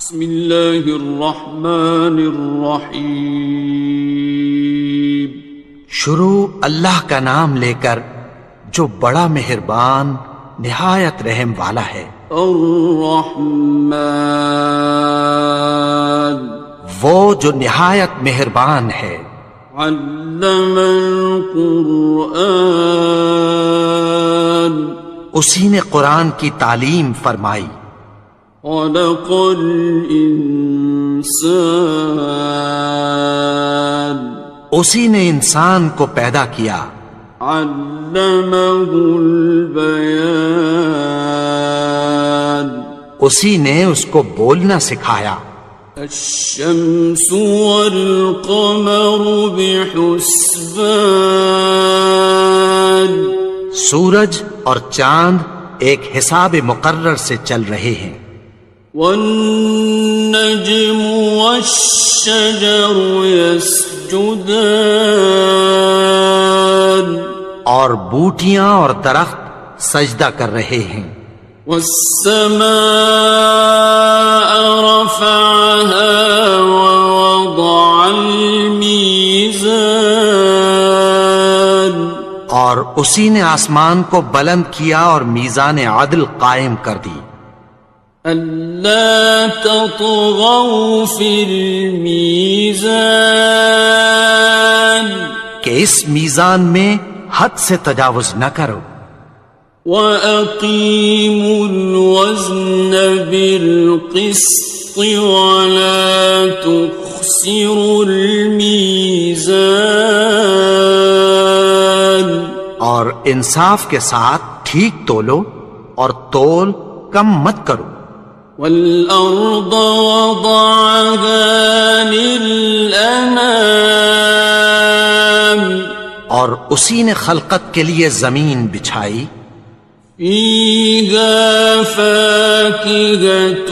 بسم اللہ الرحمن الرحیم. شروع اللہ کا نام لے کر جو بڑا مہربان نہایت رحم والا ہے. الرحمن وہ جو نہایت مہربان ہے. علم القرآن اسی نے قرآن کی تعلیم فرمائی. خلق الانسان اسی نے انسان کو پیدا کیا. علمہ البیان اسی نے اس کو بولنا سکھایا. الشمس والقمر بحسبان سورج اور چاند ایک حساب مقرر سے چل رہے ہیں. والنجم والشجر يسجدان اور بوٹیاں اور درخت سجدہ کر رہے ہیں. والسماء رفعها ووضع الميزان اور اسی نے آسمان کو بلند کیا اور میزان عدل قائم کر دی. ألا تطغوا في الميزان کہ اس میزان میں حد سے تجاوز نہ کرو. وَأَقِيمُوا الْوَزْنَ بِالْقِسْطِ وَلَا تُخْسِرُوا الْمِيزَانَ اور انصاف کے ساتھ ٹھیک تولو اور تول کم مت کرو. وَالْأَرْضَ وَضَعَهَا لِلْأَنَامِ اور اسی نے خلقت کے لیے زمین بچھائی. فِيهَا فَاكِهَةٌ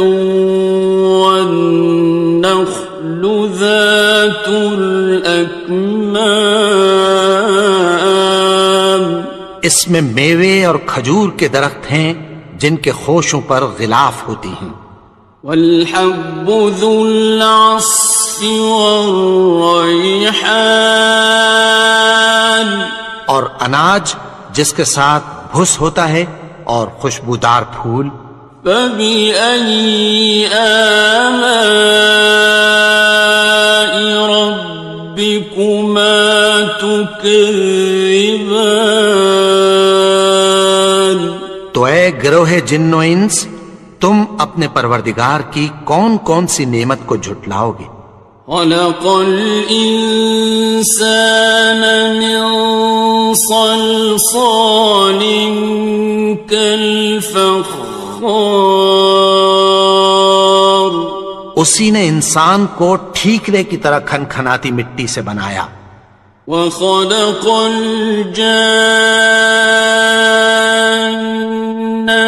وَالنَّخْلُ ذَاتُ الْأَكْمَامِ اس میں میوے اور کھجور کے درخت ہیں جن کے خوشوں پر غلاف ہوتی ہیں. وَالْحَبُّ ذُو الْعَصْفِ وَالرَّيْحَانِ اور اناج جس کے ساتھ بھس ہوتا ہے اور خوشبودار پھول. فَبِأَيِّ آلَاءِ رَبِّكُمَا تُكَذِّبَانِ تو اے گروہ جن و انس تم اپنے پروردگار کی کون کون سی نعمت کو جھٹلاؤ گے. خَلَقَ الْإِنسَانَ مِنْ صَلْصَالٍ كَالْفَخَّارِ اسی نے انسان کو ٹھیکرے کی طرح کھنکھناتی مٹی سے بنایا. وَخَلَقَ الْجَانَّ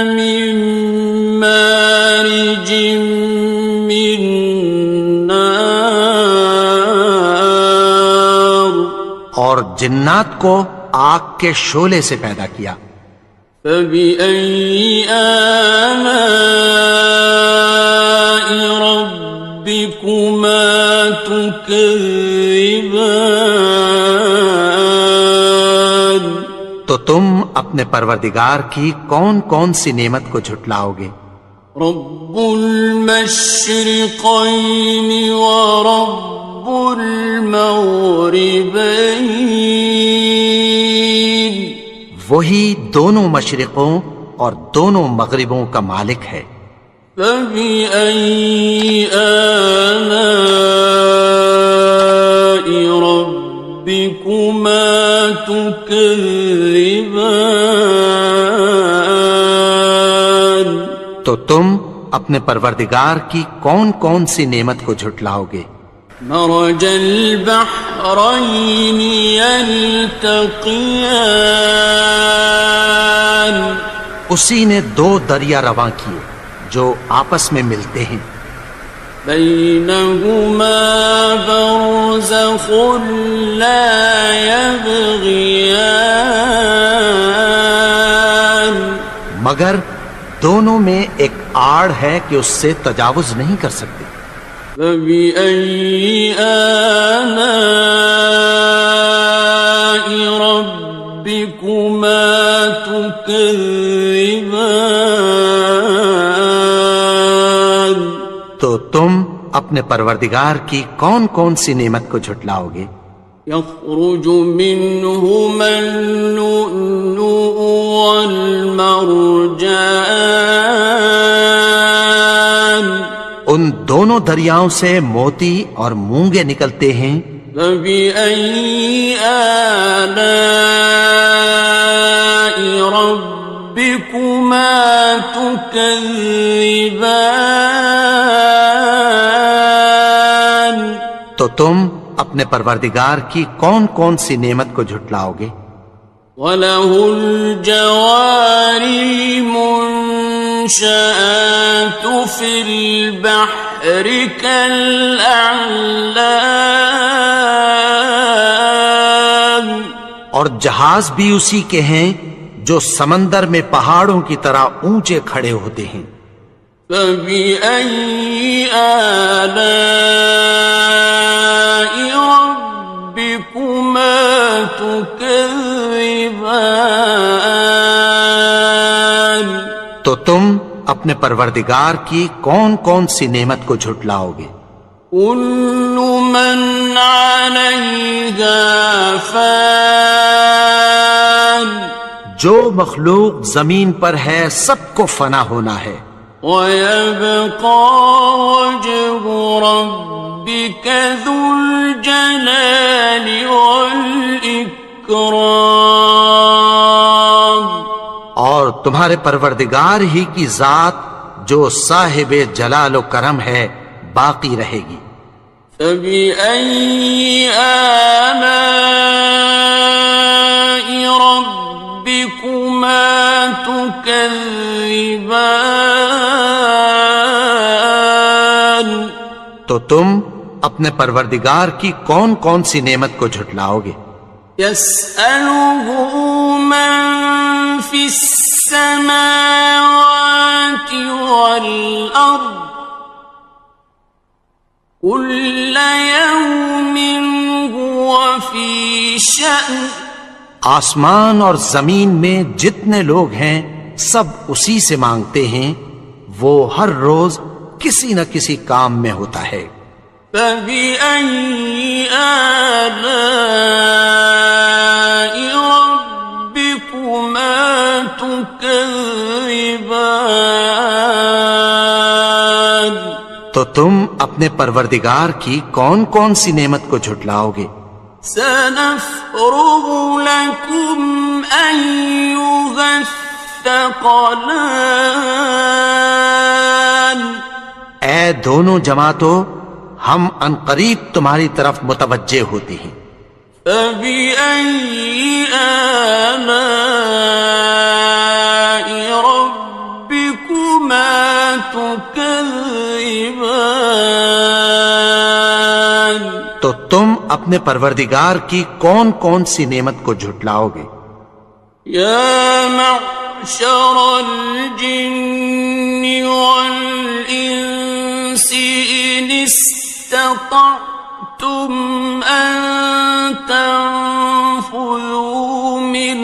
مِن مَّارِجٍ مِّن نَّارٍ اور جنات کو آگ کے شعلے سے پیدا کیا. فَبِأَيِّ آلَاءِ رَبِّكُمَا تُكَذِّبَانِ تو تم اپنے پروردگار کی کون کون سی نعمت کو جھٹلاؤ گے. رب المشرقین ورب المغربین وہی دونوں مشرقوں اور دونوں مغربوں کا مالک ہے. فَبِأَيِّ آلَاءِ رَبِّكُمَا تُكَذِّبَانِ تو تم اپنے پروردگار کی کون کون سی نعمت کو جھٹلاؤ گے. مرج البحرین یلتقیان اسی نے دو دریا رواں کیے جو آپس میں ملتے ہیں. بینہما برزخ لا یبغیان مگر دونوں میں ایک آڑ ہے کہ اس سے تجاوز نہیں کر سکتے۔ فبأي آلاء ربكما تكذبان؟ تو تم اپنے پروردگار کی کون کون سی نعمت کو جھٹلاؤ گے؟ يخرج منهما اللؤلؤ والمرجان، ان دونوں دریاؤں سے موتی اور مونگے نکلتے ہیں۔ فبأي آلاء ربكما تكذبان؟ تو تم اپنے پروردگار کی کون کون سی نعمت کو جھٹلاؤ گے؟ وَلَهُ الْجَوَارِ الْمُنشَآتُ فِي الْبَحْرِ كَالْأَعْلَامِ، اور جہاز بھی اسی کے ہیں جو سمندر میں پہاڑوں کی طرح اونچے کھڑے ہوتے ہیں۔ فَبِأَيِّ آلَاءِ رَبِّكُمَا تُكَذِّبَانِ؟ تو تم اپنے پروردگار کی کون کون سی نعمت کو جھٹلاؤ گے؟ كُلُّ مَنْ عَلَيْهَا فَانٍ، جو مخلوق زمین پر ہے سب کو فنا ہونا ہے۔ وَيَبْقَى وَجْهُ رَبِّكَ ذُو الْجَلَالِ وَالْإِكْرَامِ، اور تمہارے پروردگار ہی کی ذات جو صاحب جلال و کرم ہے باقی رہے گی۔ فَبِأَيِّ آلَاءِ رَبِّكُمَا تُكَذِّبَانِ؟ تو تم اپنے پروردگار کی کون کون سی نعمت کو جھٹلاؤ گے؟ يَسْأَلُهُ مَن فِي السَّمَاوَاتِ وَالْأَرْضِ كُلَّ يَوْمٍ هُوَ فِي شَأْنٍ، آسمان اور زمین میں جتنے لوگ ہیں سب اسی سے مانگتے ہیں، وہ ہر روز کسی نہ کسی کام میں ہوتا ہے۔ فَبِأَيِّ آلَاءِ رَبِّكُمَا تُكَذِّبَانِ؟ تو تم اپنے پروردگار کی کون کون سی نعمت کو جھٹلاؤ گے؟ سَنَفْرُغُ لَكُمْ أَيُّهَ الثَّقَلَانِ، اے دونوں جماعتوں، ہم عنقریب تمہاری طرف متوجہ ہوتے ہیں۔ فَبِأَيِّ آلَاءِ رَبِّكُمَا تُكَذِّبَانِ؟ تو تم اپنے پروردگار کی کون کون سی نعمت کو جھٹلاؤ گے؟ يَا مَعْشَرَ الْجِنِّ وَالْإِنسِ إِنِ اسْتَطَعْتُمْ أَن تَنفُذُوا مِنْ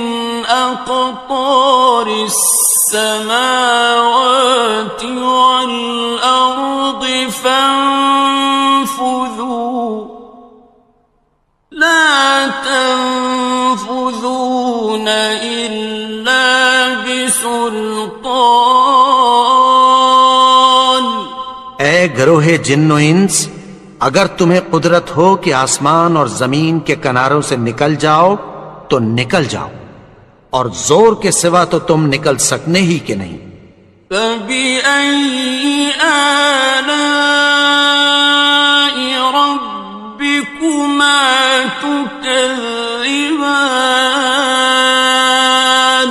أَقْطَارِ السَّمَاوَاتِ وَالْأَرْضِ فَانفُذُوا لَا تَنفُذُونَ إِلَّا بِسُلْطَانٍ۔ اے گروہ جن و انس، اگر تمہیں قدرت ہو کہ آسمان اور زمین کے کناروں سے نکل جاؤ تو نکل جاؤ، اور زور کے سوا تو تم نکل سکنے ہی کہ نہیں۔ فَبِأَيِّ آلَاءِ رَبِّكُمَا تُكَذِّبَانِ؟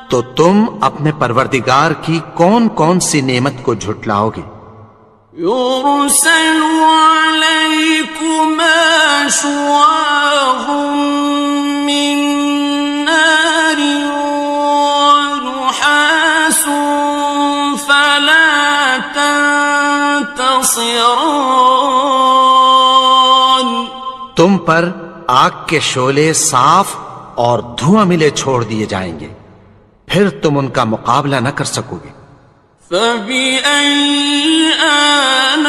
تو تم اپنے پروردگار کی کون کون سی نعمت کو جھٹلاؤ گے؟ يُرْسَلُ عَلَيْكُمَا شُوَاظٌ مِّن نَّارٍ وَنُحَاسٌ فَلَا تنتصران. تم پر آگ کے شعلے صاف اور دھواں ملے چھوڑ دیے جائیں گے، پھر تم ان کا مقابلہ نہ کر سکو گے۔ فَبِأَيِّ آلَاءِ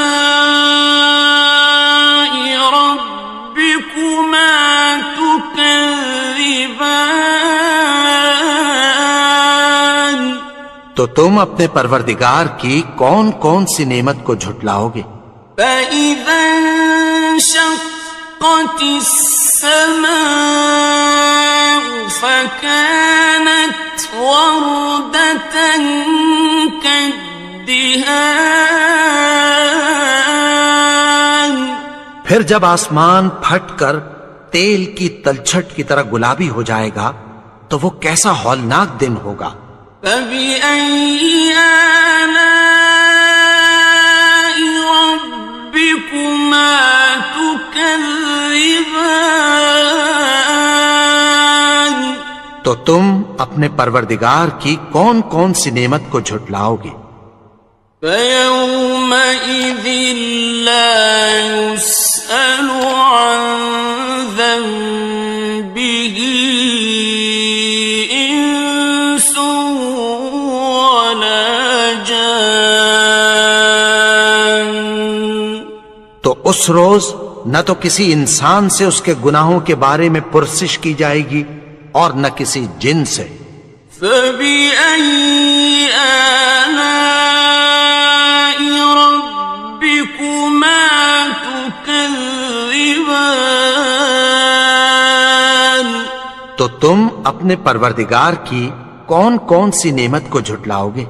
رَبِّكُمَا تُكَذِّبَانِ. تو تم اپنے پروردگار کی کون کون سی نعمت کو جھٹلاؤ گے؟ فَإِذَا انشَقَّتِ السَّمَاءُ فَكَانَتْ وَرْدَةً كَالدِّهَانِ. پھر جب آسمان پھٹ کر تیل کی تلچھٹ کی طرح گلابی ہو جائے گا تو وہ کیسا ہولناک دن ہوگا۔ فَبِأَيِّ آلَاءِ رَبِّكُمَا تُكَذِّبَانِ. تو تم اپنے پروردگار کی کون کون سی نعمت کو جھٹلاؤ گے؟ فَيَوْمَئِذٍ لَا يُسْأَلُ عَنْ ذَنبِهِ إِنسٌ وَلَا جَانٌ. تو اس روز نہ تو کسی انسان سے اس کے گناہوں کے بارے میں پرسش کی جائے گی اور نہ کسی جن سے۔ فَبِأَيِّ آلَاءِ رَبِّكُمَا تُكَذِّبَانِ. تو تم اپنے پروردگار کی کون کون سی نعمت کو جھٹلاؤ گے؟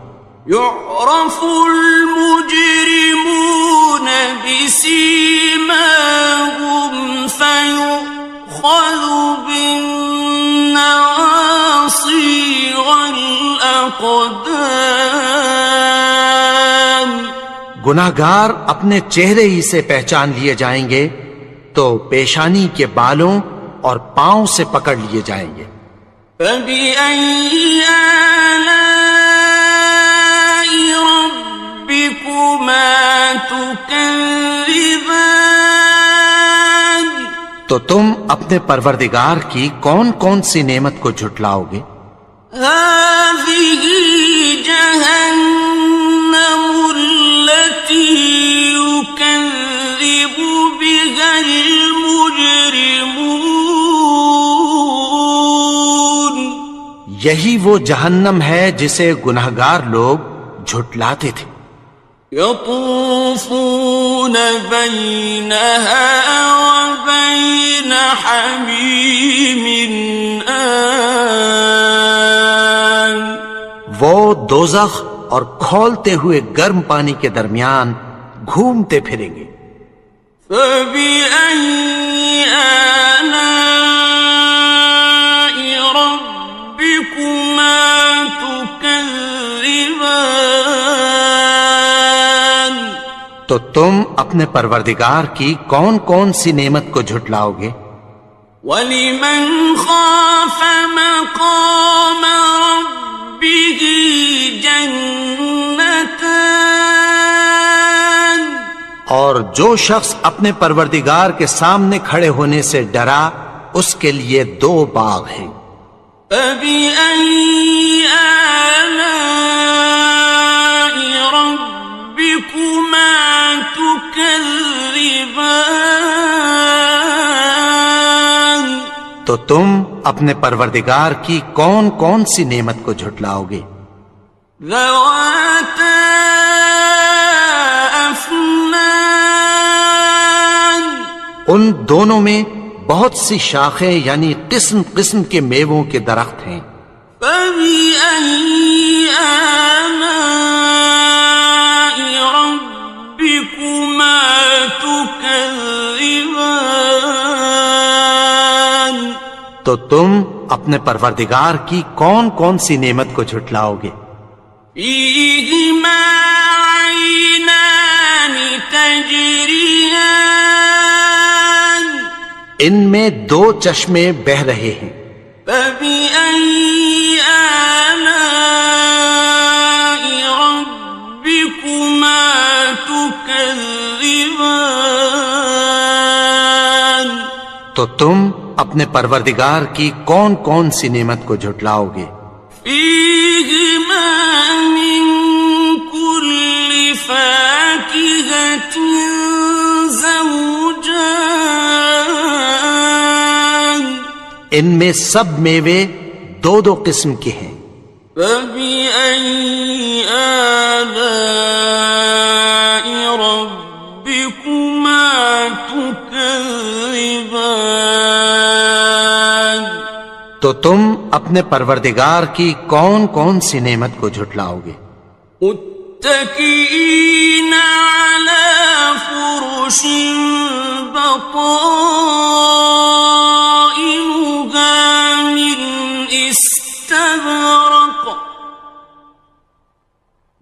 يُعْرَفُ الْمُجْرِمُونَ بِسِيمَاهُمْ فَيُؤْخَذُ بِالنَّوَاصِي وَالْأَقْدَامِ. گناہگار اپنے چہرے ہی سے پہچان لیے جائیں گے تو پیشانی کے بالوں اور پاؤں سے پکڑ لیے جائیں گے۔ فَبِأَيِّ آلَاءِ رَبِّكُمَا تُكَذِّبَانِ. تو تم اپنے پروردگار کی کون کون سی نعمت کو جھٹلاؤ گے؟ هَٰذِهِ جَهَنَّمُ الَّتِي يُكَذِّبُ بِهَا الْمُجْرِمُونَ. یہی وہ جہنم ہے جسے گناہگار لوگ جھٹلاتے تھے۔ يَطُوفُونَ بَيْنَهَا وَبَيْنَ حَمِيمٍ آنٍ. وہ دوزخ اور کھولتے ہوئے گرم پانی کے درمیان گھومتے پھریں گے۔ فَبِأَيِّ آلَاءِ رَبِّكُمَا تُكَذِّبَانِ. تو تم اپنے پروردگار کی کون کون سی نعمت کو جھٹلاؤ گے؟ وَلِمَنْ خَافَ مَقَامَ رَبِّهِ جَنَّتَانِ. اور جو شخص اپنے پروردگار کے سامنے کھڑے ہونے سے ڈرا اس کے لیے 2 باغ ہیں۔ فَبِأَيِّ آلَاءِ رَبِّكُمَا تُكَذِّبَانِ. تو تم اپنے پروردگار کی کون کون سی نعمت کو جھٹلاؤ گے؟ ذَوَاتَا أَفْنَانٍ. ان دونوں میں بہت سی شاخیں یعنی قسم قسم کے میووں کے درخت ہیں۔ فَبِأَيِّ آلَاءِ رَبِّكُمَا تُكَذِّبَانِ. تو تم اپنے پروردگار کی کون کون سی نعمت کو جھٹلاؤ گے؟ فِيهِمَا عَيْنَانِ تَجْرِيَانِ. ان میں 2 چشمے بہہ رہے ہیں۔ فَبِأَيِّ آلَاءِ رَبِّكُمَا تكذبان تو تم اپنے پروردگار کی کون کون سی نعمت کو جھٹلاؤ گے؟ فيهما من كل فاكهة زوجان ان میں سب میوے دو دو قسم کے ہیں۔ فبأي آلاء ربكما تكذبان تو تم اپنے پروردگار کی کون کون سی نعمت کو جھٹلاؤ گے؟ متكئين على فرش بطائنها من استبرق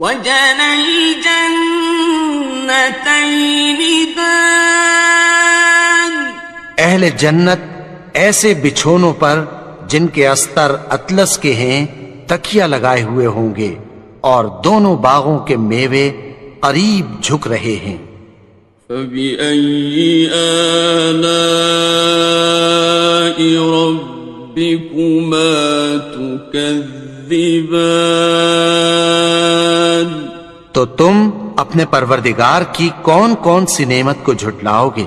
وجنى الجنتين دان اہل جنت ایسے بچھونوں پر جن کے استر اطلس کے ہیں تکیہ لگائے ہوئے ہوں گے، اور دونوں باغوں کے میوے قریب جھک رہے ہیں۔ فبأي آلاء ربكما تكذبان تو تم اپنے پروردگار کی کون کون سی نعمت کو جھٹلاؤ گے؟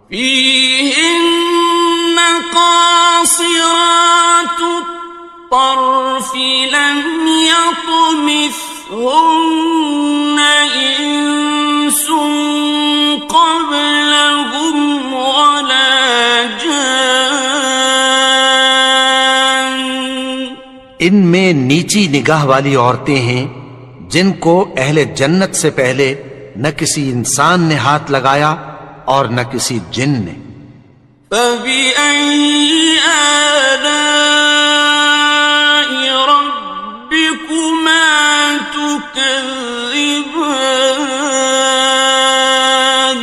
فيهن قاصرات الطرف لم يطمثهن إنس قبلهم ولا جان ان میں نیچی نگاہ والی عورتیں ہیں جن کو اہل جنت سے پہلے نہ کسی انسان نے ہاتھ لگایا اور نہ کسی جن نے۔ فبأي آلاء ربكما تكذبان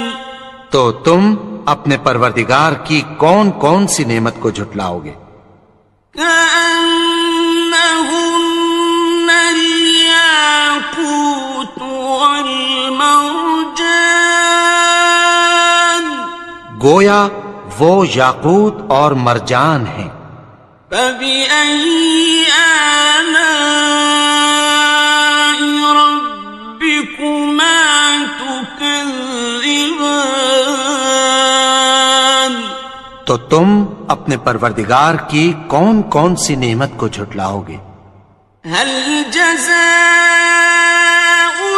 تو تم اپنے پروردگار کی کون کون سی نعمت کو جھٹلاؤ گے؟ كأنهن الياقوت والمرجان گویا وہ یاقوت اور مرجان ہیں۔ فبأي آلاء ربكما تكذبان تو تم اپنے پروردگار کی کون کون سی نعمت کو جھٹلاؤ گے؟ هل جزاء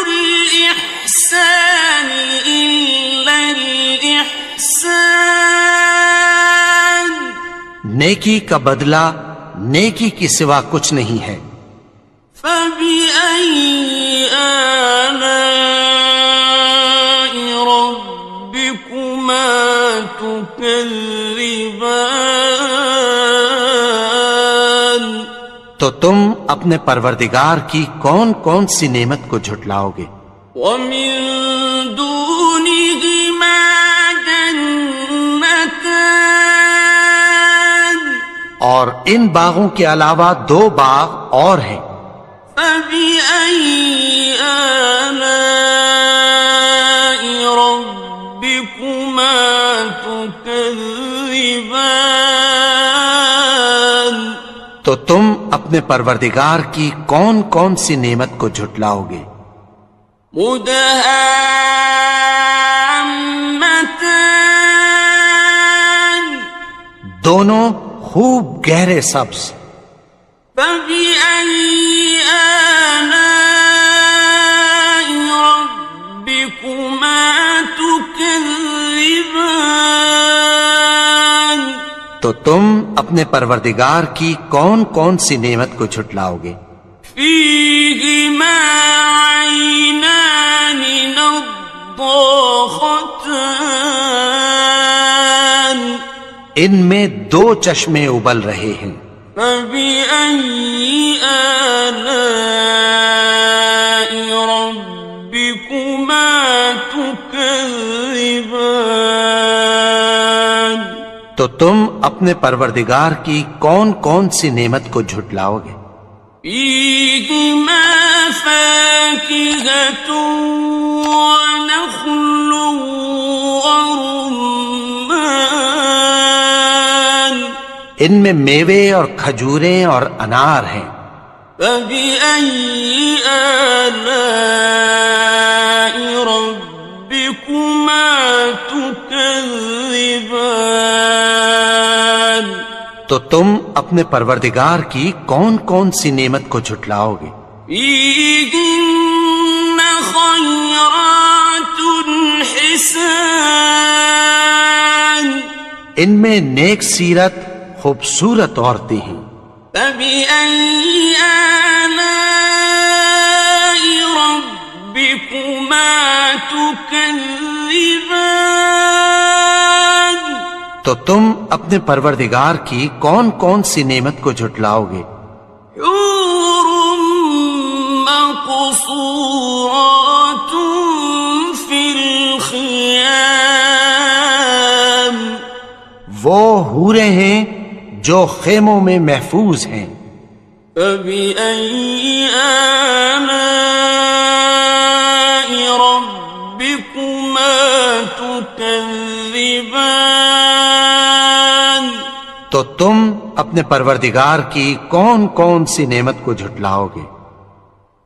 الإحسان إلا الإحسان نیکی کا بدلہ نیکی کی سوا کچھ نہیں ہے۔ فبأي آلاء ربكما تكذبان تو تم اپنے پروردگار کی کون کون سی نعمت کو جھٹلاؤ گے؟ ومن دونهما جنتان اور ان باغوں کے علاوہ دو باغ اور ہیں۔ فبأي آلاء ربكما تكذبان تو تم اپنے پروردگار کی کون کون سی نعمت کو جھٹلاؤ گے؟ مدهامتان دونوں خوب گہرے سبز۔ فبأي آلاء ربكما تكذبان تو تم اپنے پروردگار کی کون کون سی نعمت کو جھٹلاؤ گے؟ فيهما عينان نضاختان ان میں دو چشمے ابل رہے ہیں۔ فبأي آلاء ربكما تكذبان تو تم اپنے پروردگار کی کون کون سی نعمت کو جھٹلاؤ گے؟ فيهما فاكهة ونخل ورمان ان میں میوے اور کھجوریں اور انار ہیں. فبأي آلاء ربكما تكذبان تو تم اپنے پروردگار کی کون کون سی نعمت کو جھٹلاؤ گے؟ فيهن خيرات حسان ان میں نیک سیرت خوبصورت عورتیں ہیں. فبأي آلاء ربكما تكذبان تو تم اپنے پروردگار کی کون کون سی نعمت کو جھٹلاؤ گے؟ حور مقصورات في الخيام وہ حوریں ہیں جو خیموں میں محفوظ ہیں. فبأي آلاء ربكما تكذبان تو تم اپنے پروردگار کی کون کون سی نعمت کو جھٹلاؤ گے؟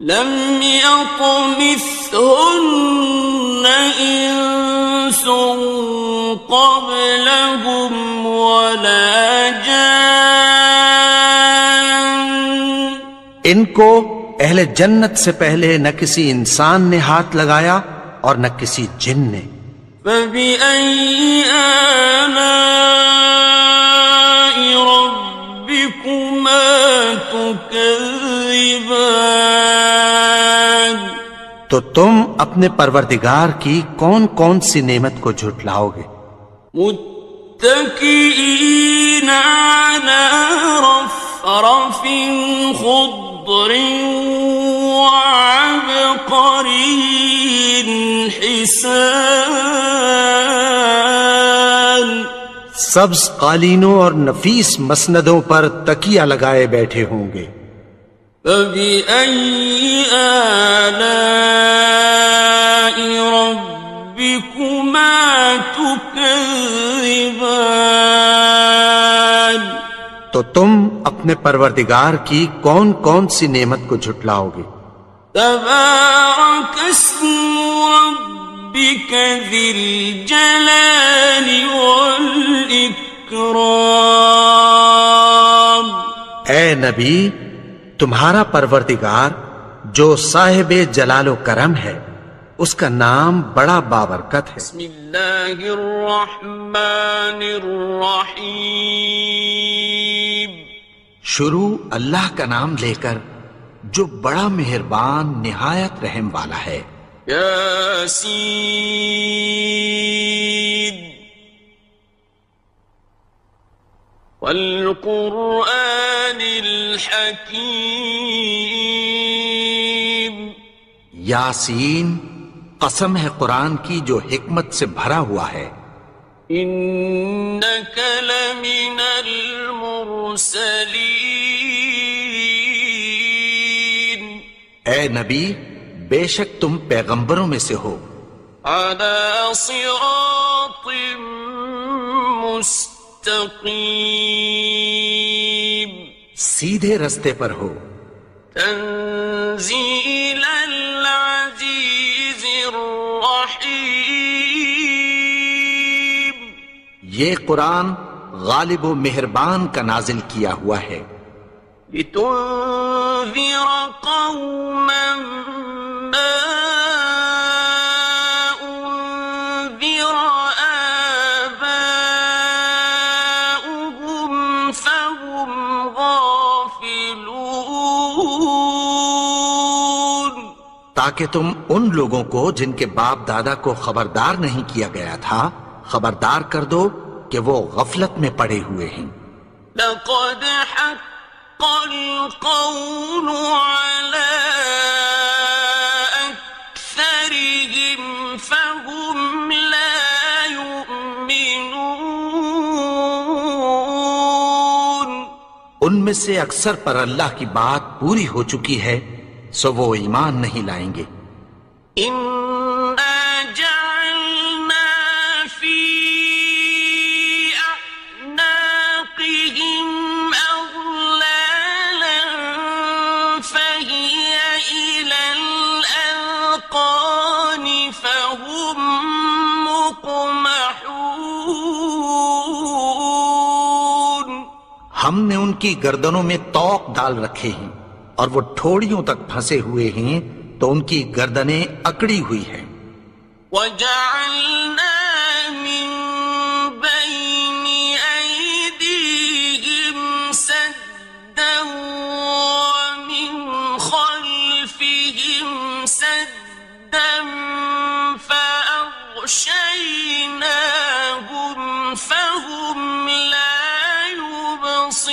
لم يطمثهن إنس قبلهم ولا جان ان کو اہل جنت سے پہلے نہ کسی انسان نے ہاتھ لگایا اور نہ کسی جن نے. فبأي آلاء ربكما تكذبان تو تم اپنے پروردگار کی کون کون سی نعمت کو جھٹلاؤ گے؟ متكئين على رفرف خضر وعبقري حسان سبز قالینوں اور نفیس مسندوں پر تکیہ لگائے بیٹھے ہوں گے. فبأي آلاء ربكما تكذبان تو تم اپنے پروردگار کی کون کون سی نعمت کو جھٹلاؤ گے؟ تبارك اسم ربك ذي الجلال والإكرام اے نبی، تمہارا پروردگار جو صاحب جلال و کرم ہے اس کا نام بڑا بابرکت ہے. بسم اللہ الرحمن الرحیم شروع اللہ کا نام لے کر جو بڑا مہربان نہایت رحم والا ہے. یاسین والقرآن الحکیم یاسین، قسم ہے قرآن کی جو حکمت سے بھرا ہوا ہے. انک لمن المرسلین اے نبی، بے شک تم پیغمبروں میں سے ہو. علی صراط مستقیم سیدھے رستے پر ہو. تنزیل العزیز الرحیم یہ قرآن غالب و مہربان کا نازل کیا ہوا ہے. لتنذر قوما ما انذر آباؤهم فهم غافلون تاکہ تم ان لوگوں کو جن کے باپ دادا کو خبردار نہیں کیا گیا تھا خبردار کر دو کہ وہ غفلت میں پڑے ہوئے ہیں. لقد حق القول على أكثرهم فهم لا يؤمنون ان میں سے اکثر پر اللہ کی بات پوری ہو چکی ہے سو وہ ایمان نہیں لائیں گے۔ إنا جعلنا في أعناقهم أغلالا فهي إلى الأذقان فهم مقمحون۔ ہم نے ان کی گردنوں میں طوق ڈال رکھے ہیں اور وہ ٹھوڑیوں تک پھنسے ہوئے ہیں تو ان کی گردنیں اکڑی ہوئی ہیں۔ وَجَعَلْنَا مِن بَيْنِ أَيْدِيهِمْ سَدًّا وَمِنْ خَلْفِهِمْ سَدًّا فَأَغْشَيْنَاهُمْ فَهُمْ لَا يُبْصِرُونَ۔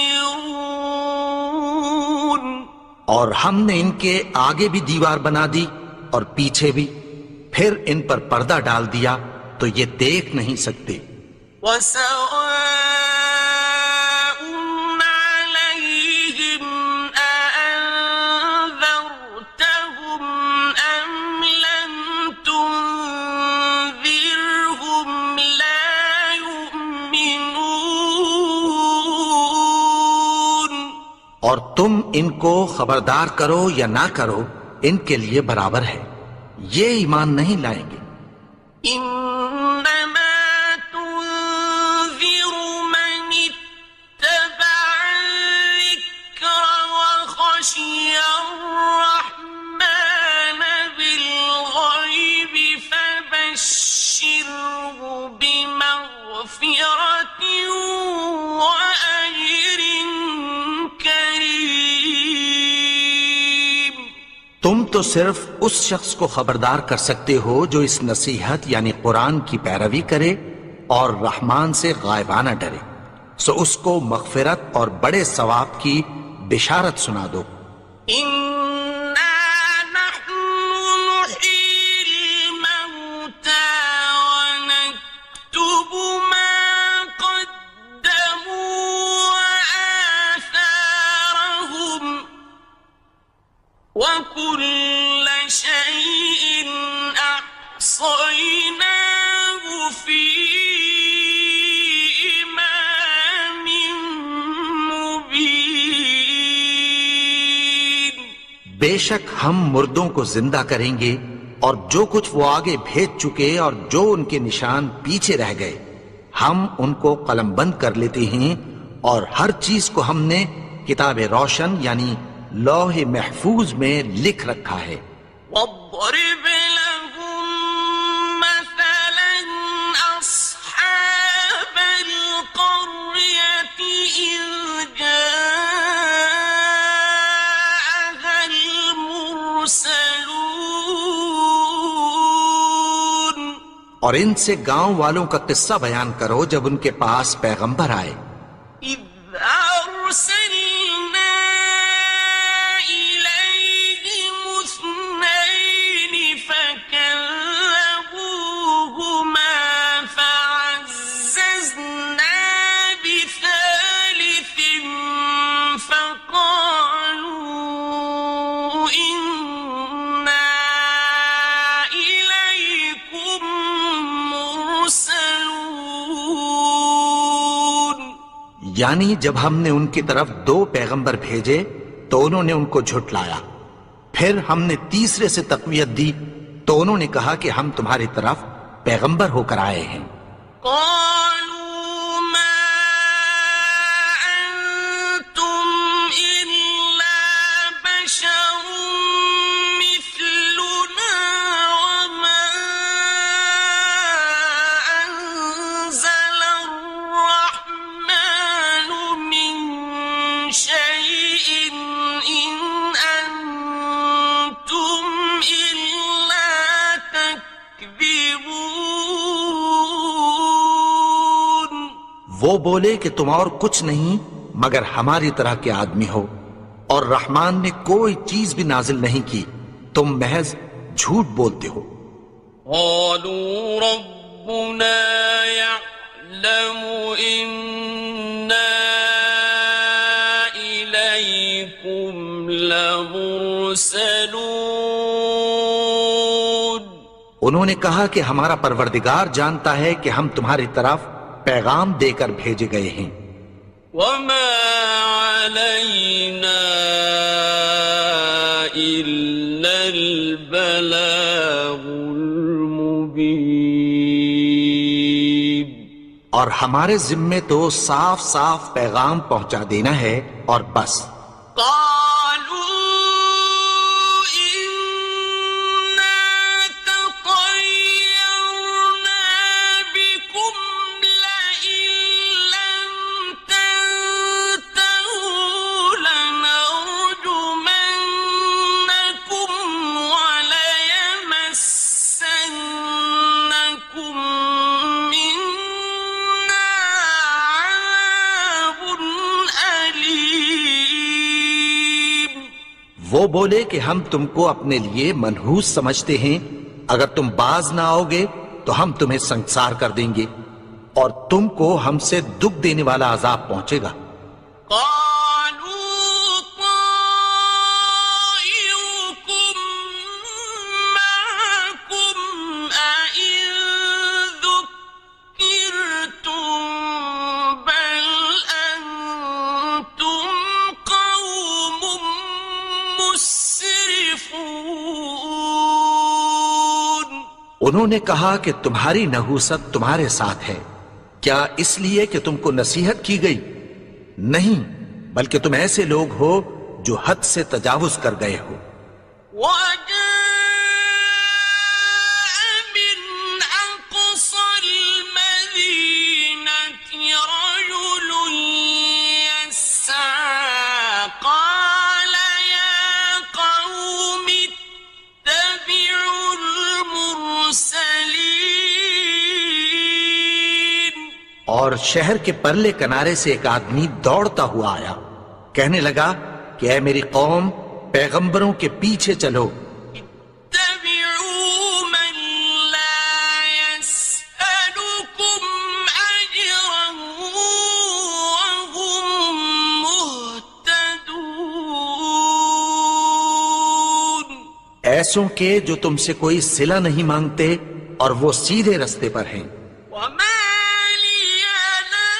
اور ہم نے ان کے آگے بھی دیوار بنا دی اور پیچھے بھی، پھر ان پر پردہ ڈال دیا تو یہ دیکھ نہیں سکتے۔ وَسَوَاءٌ عَلَيْهِمْ أَأَنذَرْتَهُمْ أَمْ لَمْ تُنذِرْهُمْ لَا يُؤْمِنُونَ۔ اور تم ان کو خبردار کرو یا نہ کرو ان کے لیے برابر ہے، یہ ایمان نہیں لائیں گے۔ إنما تنذر من اتبع الذكر وخشي الرحمن بالغيب فبشره بمغفرة وأجر كريم۔ تم تو صرف اس شخص کو خبردار کر سکتے ہو جو اس نصیحت یعنی قرآن کی پیروی کرے اور رحمان سے غائبانہ ڈرے، سو اس کو مغفرت اور بڑے ثواب کی بشارت سنا دو۔ إنا نحن نحيي الموتى ونكتب ما قدموا وآثارهم وكل شيء أحصيناه في إمام مبين۔ بے شک ہم مردوں کو زندہ کریں گے اور جو کچھ وہ آگے بھیج چکے اور جو ان کے نشان پیچھے رہ گئے ہم ان کو قلم بند کر لیتے ہیں، اور ہر چیز کو ہم نے کتاب روشن یعنی لوح محفوظ میں لکھ رکھا ہے۔ واضرب لهم مثلا أصحاب القرية إذ جاءها المرسلون۔ اور ان سے گاؤں والوں کا قصہ بیان کرو جب ان کے پاس پیغمبر آئے۔ إذ أرسلنا إليهم اثنين فكذبوهما فعززنا بثالث فقالوا إنا إليكم مرسلون۔ یعنی جب ہم نے ان کی طرف 2 پیغمبر بھیجے تو انہوں نے ان کو جھٹلایا، پھر ہم نے تیسرے سے تقویت دی تو انہوں نے کہا کہ ہم تمہاری طرف پیغمبر ہو کر آئے ہیں۔ قالوا ما أنتم إلا بشر مثلنا وما أنزل الرحمن من شيء إن أنتم إلا تكذبون۔ وہ بولے کہ تم اور کچھ نہیں مگر ہماری طرح کے آدمی ہو، اور رحمان نے کوئی چیز بھی نازل نہیں کی، تم محض جھوٹ بولتے ہو۔ قالوا ربنا يعلم إنا إليكم لمرسلون يرسلون انہوں نے کہا کہ ہمارا پروردگار جانتا ہے کہ ہم تمہاری طرف پیغام دے کر بھیجے گئے ہیں، وما علينا إلا البلاغ المبين اور ہمارے ذمے تو صاف صاف پیغام پہنچا دینا ہے اور بس۔ قالوا إنا تطيرنا بكم لئن لم تنتهوا لنرجمنكم وليمسنكم منا عذاب أليم۔ وہ بولے کہ ہم تم کو اپنے لیے منحوس سمجھتے ہیں، اگر تم باز نہ آؤ گے تو ہم تمہیں سنسار کر دیں گے اور تم کو ہم سے دکھ دینے والا عذاب پہنچے گا۔ قالوا طائركم معكم أئن ذكرتم بل أنتم قوم مسرفون۔ انہوں نے کہا کہ تمہاری نحوست تمہارے ساتھ ہے، کیا اس لیے کہ تم کو نصیحت کی گئی؟ نہیں، بلکہ تم ایسے لوگ ہو جو حد سے تجاوز کر گئے ہو۔ وجاء من أقصى المدينة رجل يسعى قال يا قوم اتبعوا المرسلين۔ اور شہر کے پرلے کنارے سے ایک آدمی دوڑتا ہوا آیا، کہنے لگا کہ اے میری قوم، پیغمبروں کے پیچھے چلو، اتبعوا من لا يسألكم أجرا وهم مهتدون۔ ایسوں کے جو تم سے کوئی صلہ نہیں مانگتے اور وہ سیدھے رستے پر ہیں۔ وما لي لا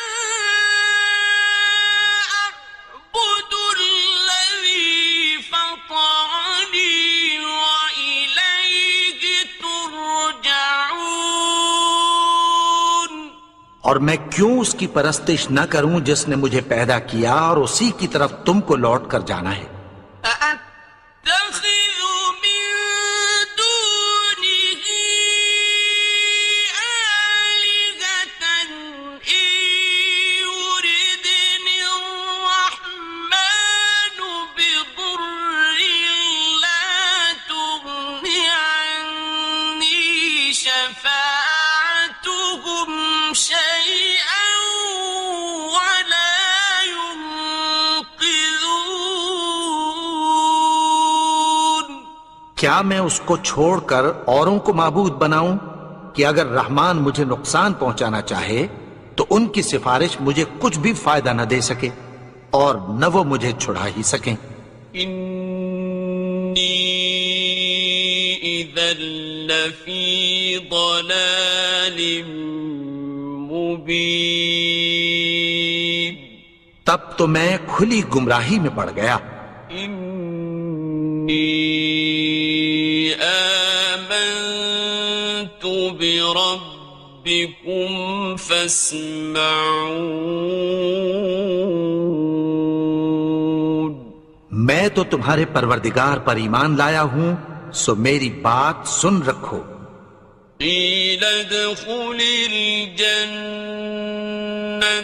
أعبد الذي فطرني وإليه ترجعون۔ اور میں کیوں اس کی پرستش نہ کروں جس نے مجھے پیدا کیا اور اسی کی طرف تم کو لوٹ کر جانا ہے۔ أأتخذ من دونه آلهة إن يردني الرحمن بضر لا تغن عني شفاعتهم شيئا ولا ينقذون۔ کیا میں اس کو چھوڑ کر اوروں کو معبود بناؤں کہ اگر رحمان مجھے نقصان پہنچانا چاہے تو ان کی سفارش مجھے کچھ بھی فائدہ نہ دے سکے اور نہ وہ مجھے چھڑا ہی سکیں۔ إني إذا لفي ضلال مبين۔ تب تو میں کھلی گمراہی میں پڑ گیا۔ إني آمنت بربكم فاسمعون۔ میں تو تمہارے پروردگار پر ایمان لایا ہوں، سو میری بات سن رکھو۔ قيل ادخل الجنة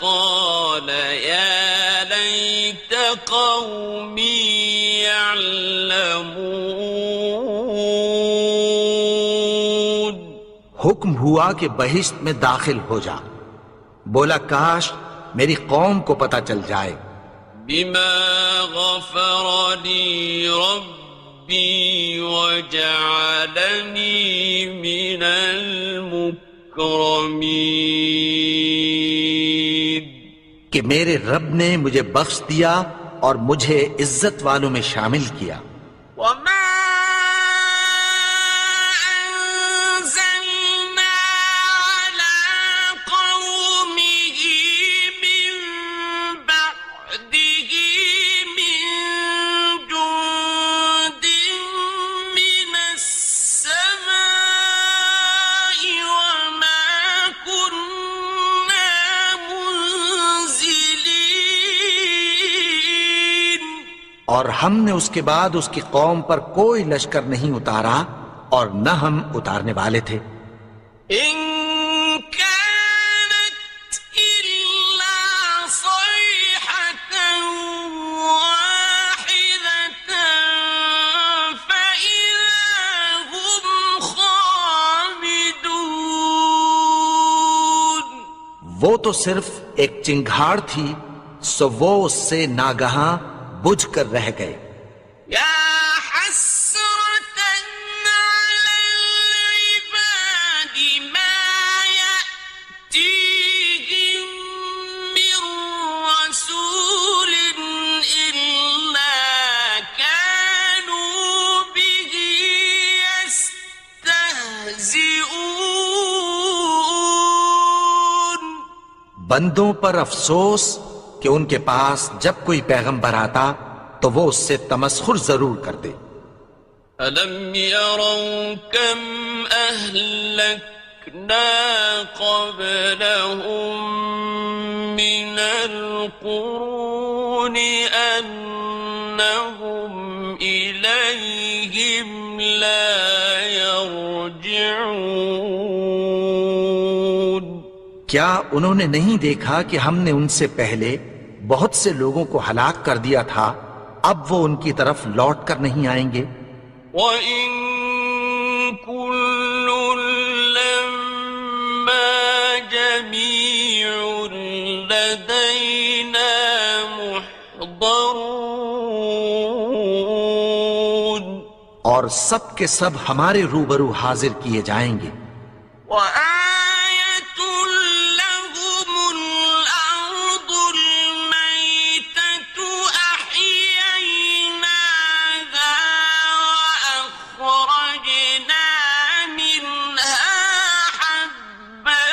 قال يا ليت قومي يعلمون۔ حکم ہوا کہ بہشت میں داخل ہو جا، بولا کاش میری قوم کو پتہ چل جائے۔ بما غفر لي ربي وجعلني من المكرمين۔ کہ میرے رب نے مجھے بخش دیا اور مجھے عزت والوں میں شامل کیا۔ اور ہم نے اس کے بعد اس کی قوم پر کوئی لشکر نہیں اتارا اور نہ ہم اتارنے والے تھے. إن كانت إلا صيحة واحدة فإذا هم خامدون. وہ تو صرف ایک چنگھاڑ تھی، سو وہ اس سے ناگہاں بجھ کر رہ گئے. يا حسرة على العباد ما يأتيهم من رسول إلا كانوا به يستهزئون. بندوں پر افسوس کہ ان کے پاس جب کوئی پیغمبر آتا تو وہ اس سے تمسخر ضرور کرتے. ألم يروا كم أهلكنا قبلهم من القرون أنهم إليهم لا يرجعون. کیا انہوں نے نہیں دیکھا کہ ہم نے ان سے پہلے بہت سے لوگوں کو ہلاک کر دیا تھا، اب وہ ان کی طرف لوٹ کر نہیں آئیں گے؟ وَإِن كُلٌّ لَّمَّا جَمِيعٌ لَّدَيْنَا مُحْضَرُونَ. اور سب کے سب ہمارے روبرو حاضر کیے جائیں گے. وَآيَةٌ لَّهُمُ الْأَرْضُ الْمَيْتَةُ أَحْيَيْنَاهَا وَأَخْرَجْنَا مِنْهَا حَبًّا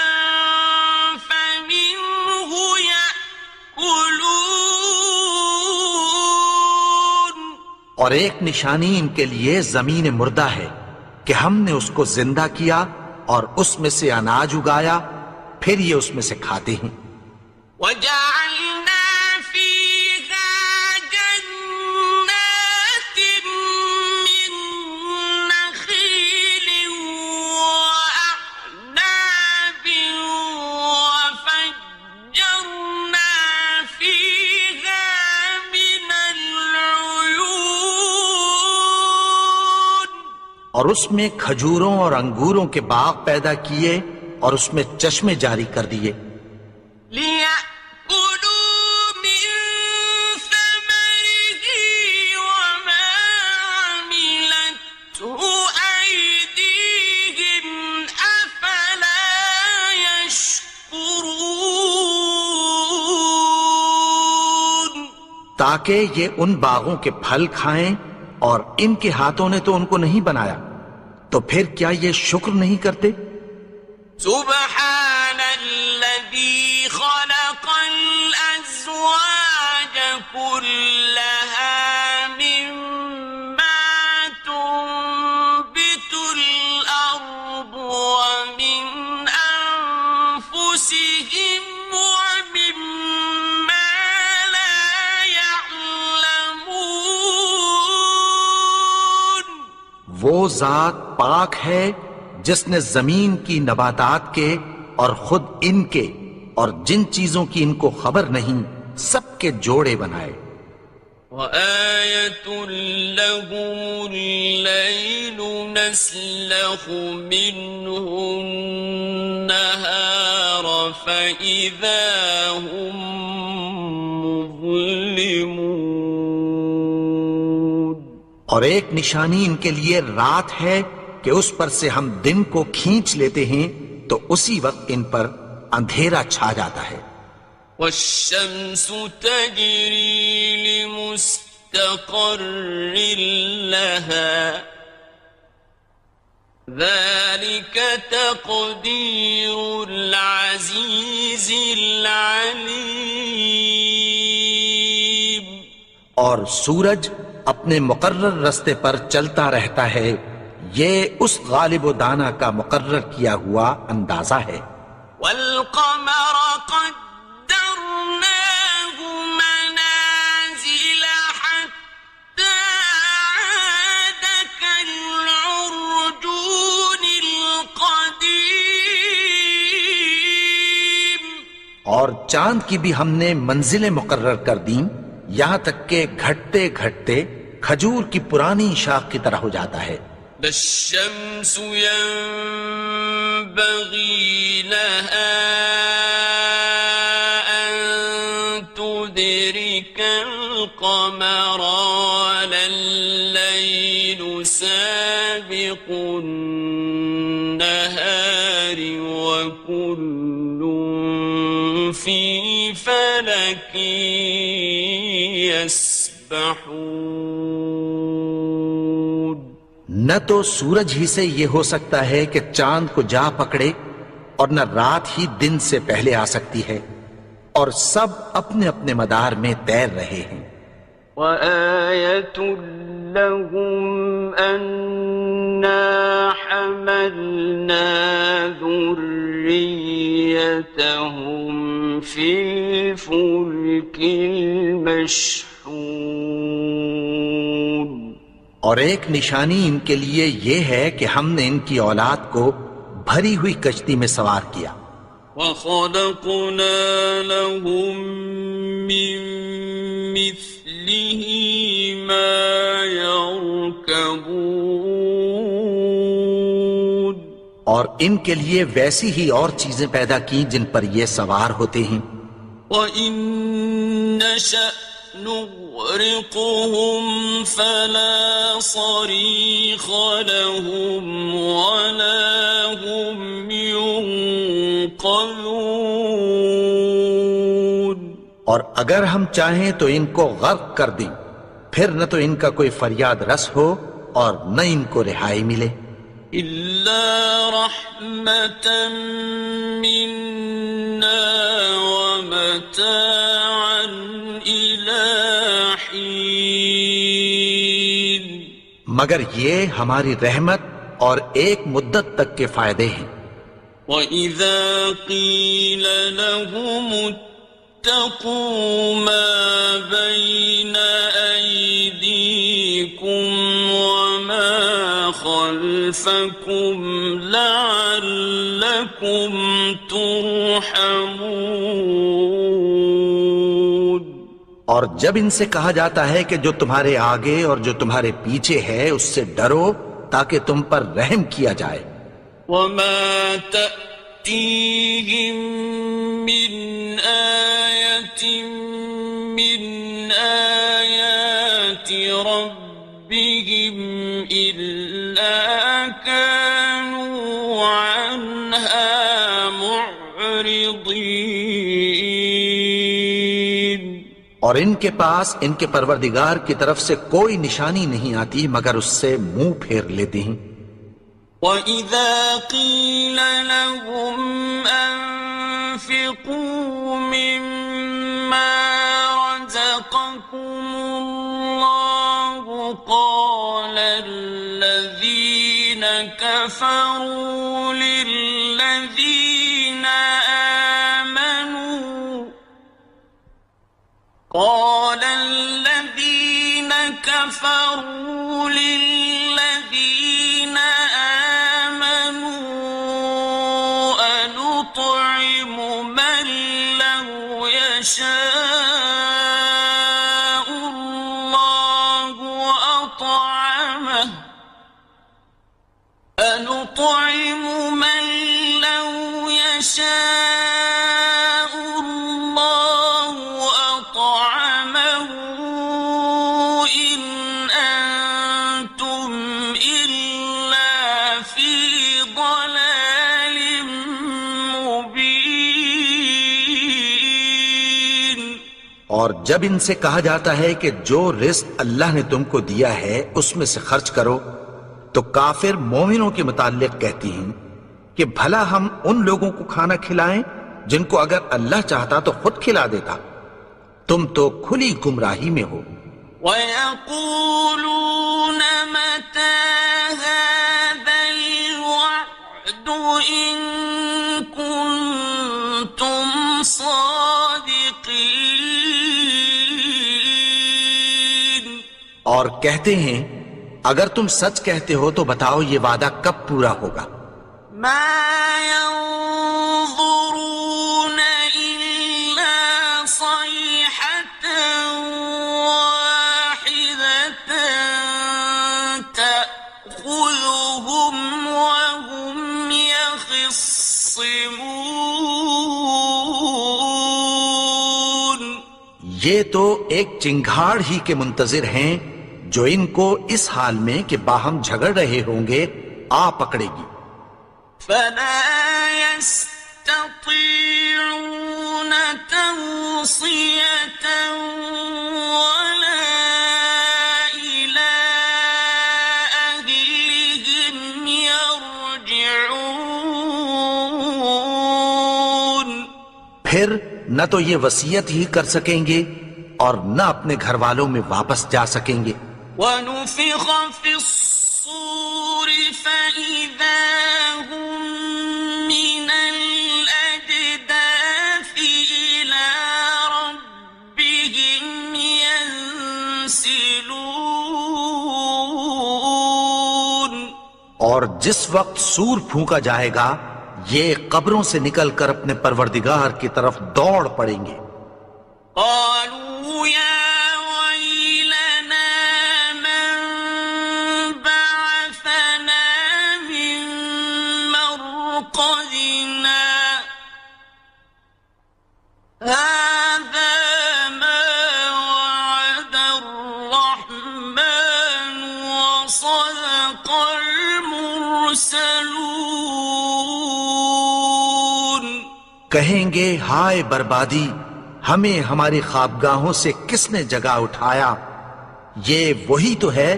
فَمِنْهُ يَأْكُلُونَ. اور ایک نشانی ان کے لیے زمین مردہ ہے کہ ہم نے اس کو زندہ کیا اور اس میں سے اناج اگایا، پھر یہ اس میں سے کھاتے ہیں. وَجَعَلْنَا فِيهَا جَنَّاتٍ مِّن نَّخِيلٍ وَأَعْنَابٍ وَفَجَّرْنَا فِيهَا مِنَ الْعُيُونِ. اور اس میں کھجوروں اور انگوروں کے باغ پیدا کیے اور اس میں چشمے جاری کر دیے. لِيَأْكُلُوا مِن ثَمَرِهِ وَمَا عَمِلَتْهُ أَيْدِيهِمْ أَفَلَا يَشْكُرُونَ. تاکہ یہ ان باغوں کے پھل کھائیں، اور ان کے ہاتھوں نے تو ان کو نہیں بنایا، تو پھر کیا یہ شکر نہیں کرتے؟ سبحان الذي خلق الأزواج كلها مما تنبت الأرض ومن أنفسهم ومما لا يعلمون. وہ ذات پاک ہے جس نے زمین کی نباتات کے اور خود ان کے اور جن چیزوں کی ان کو خبر نہیں سب کے جوڑے بنائے. وَآيَةٌ لَّهُمُ اللَّيْلُ نَسْلَخُ مِنْهُ النَّهَارَ فَإِذَا هُم مُظْلِمُونَ. اور ایک نشانی ان کے لیے رات ہے کہ اس پر سے ہم دن کو کھینچ لیتے ہیں تو اسی وقت ان پر اندھیرا چھا جاتا ہے. وَالشَّمْسُ تَجْرِي لِمُسْتَقَرٍّ لَهَا ذَلِكَ تَقْدِيرُ الْعَزِيزِ الْعَلِيمِ. اور سورج اپنے مقرر رستے پر چلتا رہتا ہے، یہ اس غالب و دانا کا مقرر کیا ہوا اندازہ ہے. وَالْقَمَرَ قَدَّرْنَاهُ مَنَازِلَ حَتَّى اور چاند کی بھی ہم نے منزلیں مقرر کر دیں، یہاں تک کہ گھٹتے گھٹتے کھجور کی پرانی شاخ کی طرح ہو جاتا ہے۔ لا الشمس ينبغي لها أن تدرك القمر ولا الليل سابق النهار وكل في فلك يسبحون۔ نہ تو سورج ہی سے یہ ہو سکتا ہے کہ چاند کو جا پکڑے، اور نہ رات ہی دن سے پہلے آ سکتی ہے، اور سب اپنے اپنے مدار میں تیر رہے ہیں۔ وَآيَةٌ لَهُمْ أَنَّا حَمَلْنَا ذُرِّيَّتَهُمْ فِي الْفُلْكِ الْمَشْحُونِ۔ اور ایک نشانی ان کے لیے یہ ہے کہ ہم نے ان کی اولاد کو بھری ہوئی کشتی میں سوار کیا۔ وَخَلَقْنَا لَهُم مِّن مِّثْلِهِ مَا يَرْكَبُونَ۔ اور ان کے لیے ویسی ہی اور چیزیں پیدا کی جن پر یہ سوار ہوتے ہیں۔ وَإِن نَّشَأْ نُغْرِقْهُمْ فَلَا صَرِيخَ لَهُمْ وَلَا هُمْ يُنقَذُونَ۔ اور اگر ہم چاہیں تو ان کو غرق کر دیں، پھر نہ تو ان کا کوئی فریاد رس ہو اور نہ ان کو رہائی ملے۔ إِلَّا رَحْمَةً مِّنَّا وَمَتَاعًا إِلَىٰ حِينٍ۔ مگر یہ ہماری رحمت اور ایک مدت تک کے فائدے ہیں۔ وَإِذَا قِيلَ لَهُمُ اتَّقُوا مَا بَيْنَ أَيْدِيكُمْ وَمَا خَلْفَكُمْ لَعَلَّكُمْ تُرْحَمُونَ۔ اور جب ان سے کہا جاتا ہے کہ جو تمہارے آگے اور جو تمہارے پیچھے ہے اس سے ڈرو تاکہ تم پر رحم کیا جائے۔ وَمَا تَأْتِيهِم مِّنْ آيَةٍ مِّنْ آيَاتِ رَبِّهِمْ إِلَّا كَانُوا عَنْهَا مُعْرِضِينَ۔ اور ان کے پاس ان کے پروردگار کی طرف سے کوئی نشانی نہیں آتی مگر اس سے منہ پھیر لیتے ہیں۔ وَإِذَا قِيلَ لَهُمْ أَنفِقُوا مِمَّا رَزَقَكُمُ اللَّهُ قَالَ الَّذِينَ كَفَرُوا لِلَّذِينَ آمَنُوا أَنُطْعِمُ مَن لَّوْ يَشَاءُ اللَّهُ أَطْعَمَهُ أَنُطْعِمُ مَن لَّوْ يَشَاءُ اللَّهُ أَطْعَمَهُ إِنْ أَنتُمْ إِلَّا فِي ضَلَالٍ مُّبِينٍ۔ اور جب ان سے کہا جاتا ہے کہ جو رزق اللہ نے تم کو دیا ہے اس میں سے خرچ کرو، تو کافر مومنوں کے متعلق کہتی ہیں کہ بھلا ہم ان لوگوں کو کھانا کھلائیں جن کو اگر اللہ چاہتا تو خود کھلا دیتا۔ تم تو کھلی گمراہی میں ہو۔ وَيَقُولُونَ مَتَىٰ هَٰذَا الْوَعْدُ إِن كُنتُمْ صَادِقِينَ۔ اور کہتے ہیں اگر تم سچ کہتے ہو تو بتاؤ یہ وعدہ کب پورا ہوگا۔ مَا يَنظُرُونَ إِلَّا يختصمون یہ تو ایک چنگھاڑ ہی کے منتظر ہیں جو ان کو اس حال میں کہ باہم جھگڑ رہے ہوں گے آ پکڑے گی. فلا يستطيعون توصية ولا إلى أهلهم يرجعون. پھر نہ تو یہ وصیت ہی کر سکیں گے اور نہ اپنے گھر والوں میں واپس جا سکیں گے. ونفخ في الصور فإذا هم من الأجداث إلى ربهم ينسلون. اور جس وقت سور پھونکا جائے گا یہ قبروں سے نکل کر اپنے پروردگار کی طرف دوڑ پڑیں گے. قالوا يا ويلنا من بعثنا من مرقدنا هذا ما وعد الرحمن وصدق المرسلون. کہیں گے ہائے بربادی، ہمیں ہماری خوابگاہوں سے کس نے جگا اٹھایا؟ یہ وہی تو ہے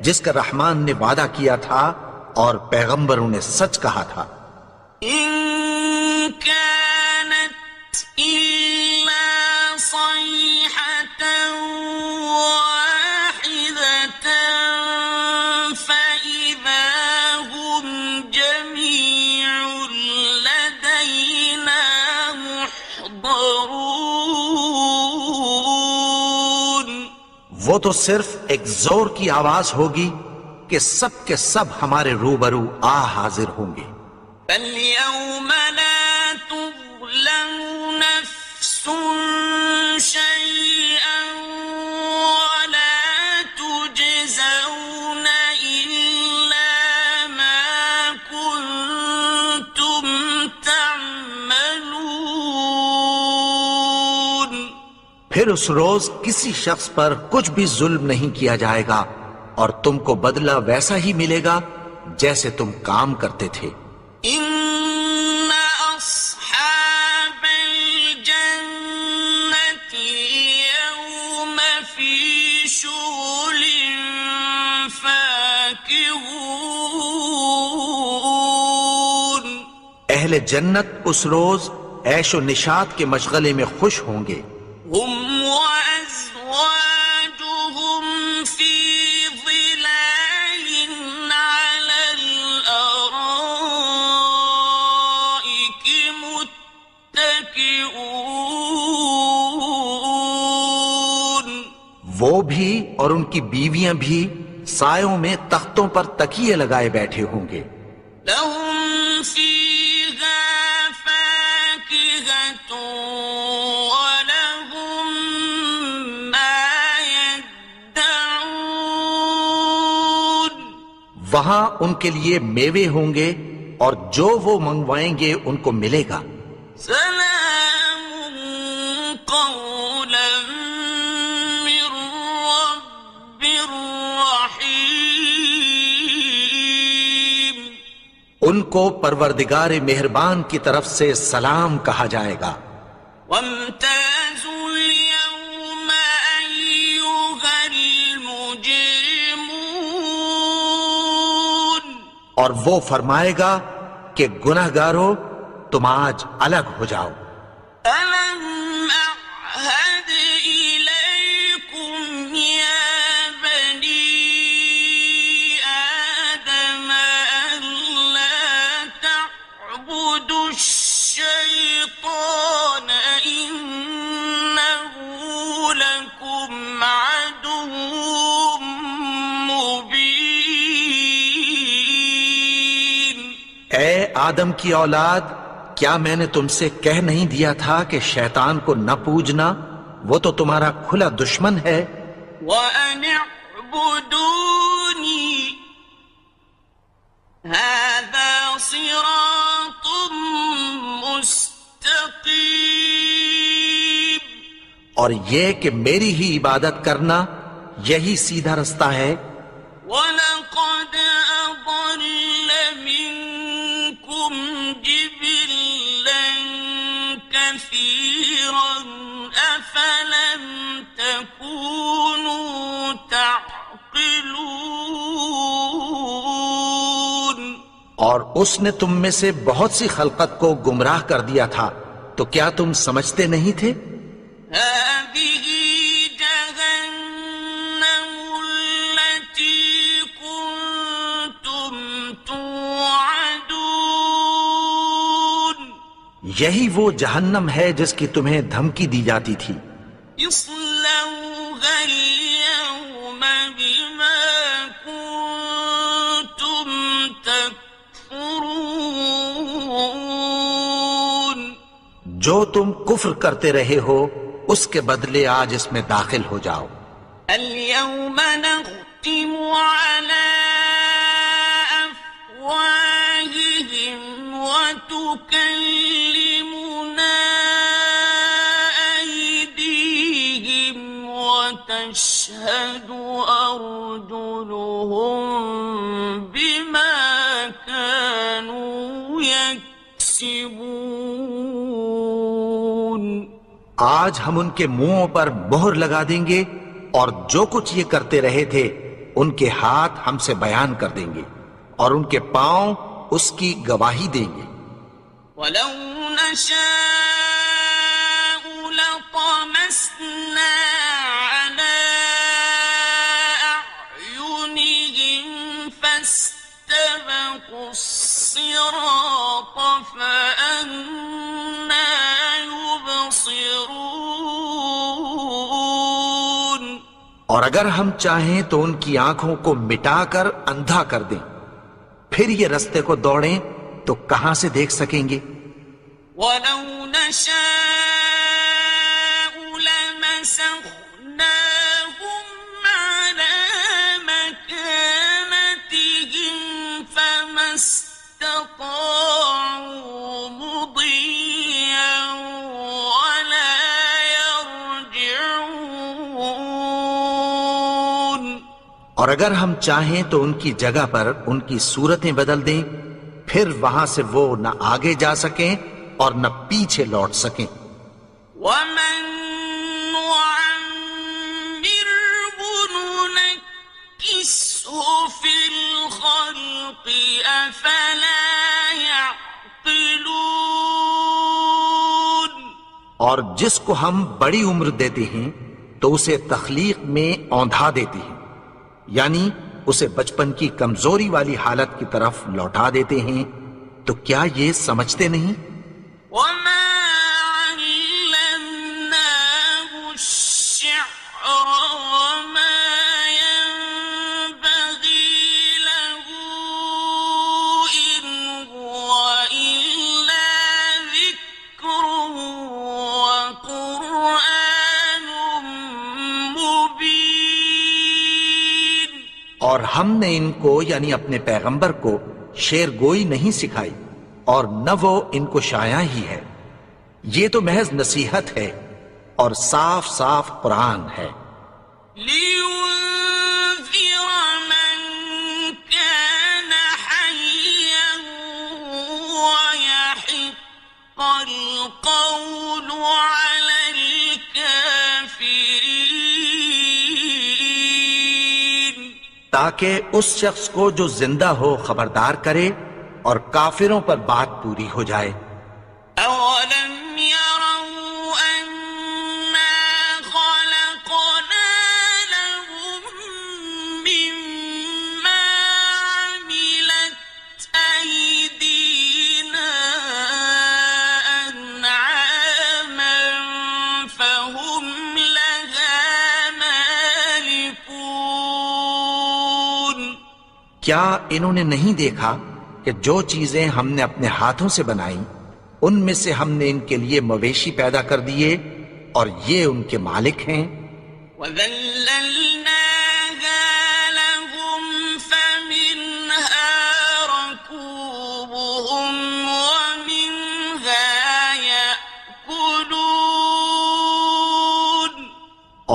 جس کا رحمان نے وعدہ کیا تھا اور پیغمبروں نے سچ کہا تھا. إن كانت إلا صيحة واحدة فإذا هم جميع لدينا محضرون. وہ تو صرف ایک زور کی آواز ہوگی کہ سب کے سب ہمارے روبرو آ حاضر ہوں گے. فاليوم لا تظلم نفس شيئا ولا تجزون إلا ما كنتم تعملون. پھر اس روز کسی شخص پر کچھ بھی ظلم نہیں کیا جائے گا اور تم کو بدلہ ویسا ہی ملے گا جیسے تم کام کرتے تھے. إن أصحاب الجنة اليوم في شغل فاكهون. اہل جنت اس روز عیش و نشاط کے مشغلے میں خوش ہوں گے. هم وأزواجهم في ظلال على الأرائك متكئون. وہ بھی اور ان کی بیویاں بھی سایوں میں تختوں پر تکیے لگائے بیٹھے ہوں گے. لهم فيها فاكهة ولهم ما يدعون. وہاں ان کے لیے میوے ہوں گے اور جو وہ منگوائیں گے ان کو ملے گا. سلام قولا من رب رحيم. ان کو پروردگار مہربان کی طرف سے سلام کہا جائے گا. وامتازوا اليوم أيها المجرمون. اور وہ فرمائے گا کہ گنہگارو تم آج الگ ہو جاؤ. ألم أعهد إليكم يا بني آدم ألا تعبدوا الشيطان إنه لكم عدو مبين. اے آدم کی اولاد، کیا میں نے تم سے کہہ نہیں دیا تھا کہ شیطان کو نہ پوجنا؟ وہ تو تمہارا کھلا دشمن ہے. وأن اعبدوني هذا صراط مستقيم اور یہ کہ میری ہی عبادت کرنا یہی سیدھا رستہ ہے. وَلَقَدْ أَضَلَّ مِنكُمْ جِبِلًّا كَثِيرًا أَفَلَمْ تَكُونُوا تَعْقِلُونَ اور اس نے تم میں سے بہت سی خلقت کو گمراہ کر دیا تھا، تو کیا تم سمجھتے نہیں تھے؟ هذه جهنم التي كنتم توعدون یہی وہ جہنم ہے جس کی تمہیں دھمکی دی جاتی تھی. اصلوها اليوم بما كنتم تكفرون جو تم کفر کرتے رہے ہو اس کے بدلے آج اس میں داخل ہو جاؤ. اليوم نختم على أفواههم وتكلمنا أيديهم وتشهد أرجلهم بما كانوا يكسبون آج ہم ان کے منہوں پر مہر لگا دیں گے اور جو کچھ یہ کرتے رہے تھے ان کے ہاتھ ہم سے بیان کر دیں گے اور ان کے پاؤں اس کی گواہی دیں گے. ولو نشاء لطمسنا على أعينهم فاستبقوا الصراط فأنى يبصرون اور اگر ہم چاہیں تو ان کی آنکھوں کو مٹا کر اندھا کر دیں، پھر یہ رستے کو دوڑیں تو کہاں سے دیکھ سکیں گے؟ ولو نشاء لمسخناهم على مكانتهم فما استطاعوا مضيا ولا يرجعون اور اگر ہم چاہیں تو ان کی جگہ پر ان کی صورتیں بدل دیں، پھر وہاں سے وہ نہ آگے جا سکیں اور نہ پیچھے لوٹ سکیں. ومن نعمره ننكسه في الخلق أفلا يعقلون اور جس کو ہم بڑی عمر دیتے ہیں تو اسے تخلیق میں اوندھا دیتے ہیں، یعنی اسے بچپن کی کمزوری والی حالت کی طرف لوٹا دیتے ہیں. تو کیا یہ سمجھتے نہیں؟ وما علمناه الشعر وما ينبغي له إن هو إلا ذكر وقرآن مبين اور ہم نے ان کو یعنی اپنے پیغمبر کو شعر گوئی نہیں سکھائی اور نہ وہ ان کو شایع ہی ہے، یہ تو محض نصیحت ہے اور صاف صاف قرآن ہے. لينذر من كان حيا ويحق القول على الكافرين تاکہ اس شخص کو جو زندہ ہو خبردار کرے اور کافروں پر بات پوری ہو جائے. أولم يروا أنا خلقنا لهم مما عملت أيدينا أنعاما فهم لها مالكون کیا انہوں نے نہیں دیکھا کہ جو چیزیں ہم نے اپنے ہاتھوں سے بنائیں ان میں سے ہم نے ان کے لیے مویشی پیدا کر دیے اور یہ ان کے مالک ہیں. وَذَلَّلْنَاهَا لَهُمْ فَمِنْهَا رَكُوبُهُمْ وَمِنْهَا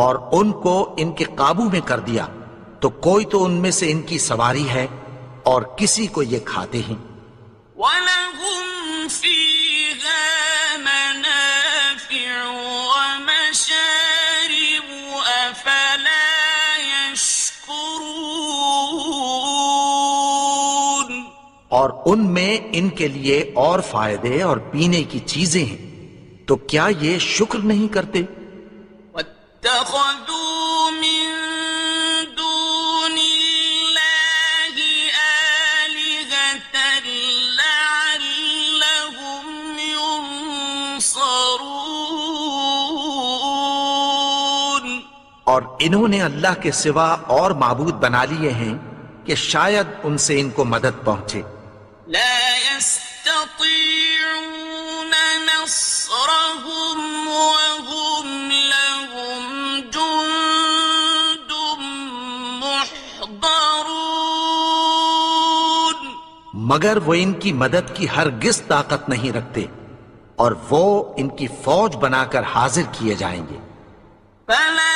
اور ان کو ان کے قابو میں کر دیا تو کوئی تو ان میں سے ان کی سواری ہے اور کسی کو یہ کھاتے ہیں. وَلَهُمْ فِيهَا مَنَافِعُ وَمَشَارِبُ أَفَلَا يَشْكُرُونَ. اور ان میں ان کے لیے اور فائدے اور پینے کی چیزیں ہیں تو کیا یہ شکر نہیں کرتے؟ وَاتَّخَذُوا مِن دُونِ اللَّهِ آلِهَةً لَعَلَّهُمْ يُنصَرُونَ. اور انہوں نے اللہ کے سوا اور معبود بنا لیے ہیں کہ شاید ان سے ان کو مدد پہنچے. لا يستطيعون نصرهم وهم لهم جند محضرون. مگر وہ ان کی مدد کی ہرگز طاقت نہیں رکھتے اور وہ ان کی فوج بنا کر حاضر کیے جائیں گے. فلا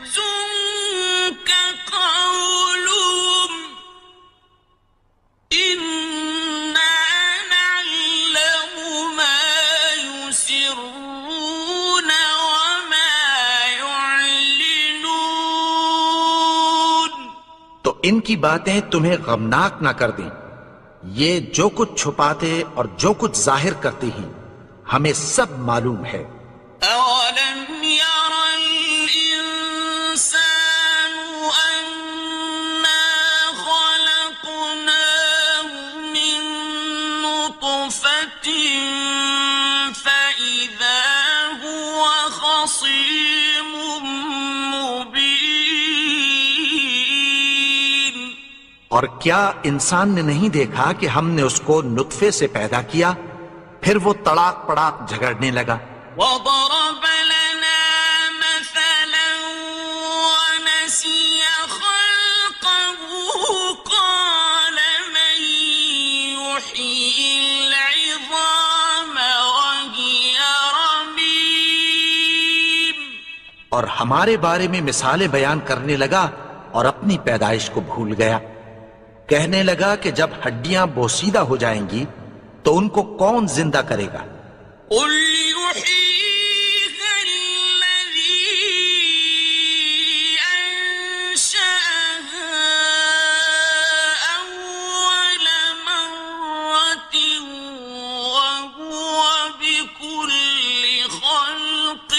يحزنك قولهم إنا نعلم ما يسرون وما يعلنون. تو ان کی باتیں تمہیں غمناک نہ کر دیں. یہ جو کچھ چھپاتے اور جو کچھ ظاہر کرتے ہیں ہمیں سب معلوم ہے. أولم ير الإنسان أنا خلقناه من نطفة فإذا هو خصيم مبين. اور کیا انسان نے نہیں دیکھا کہ ہم نے اس کو نطفے سے پیدا کیا پھر وہ تڑاک پڑاک جھگڑنے لگا. وضرب لنا مثلا ونسي خلقه قال من يحيي العظام وهي رميم. اور ہمارے بارے میں مثالیں بیان کرنے لگا اور اپنی پیدائش کو بھول گیا. کہنے لگا کہ جب ہڈیاں بوسیدہ ہو جائیں گی تو ان کو کون زندہ کرے گا؟ قل يحييها الذي أنشأها أول مرة وهو بكل خلق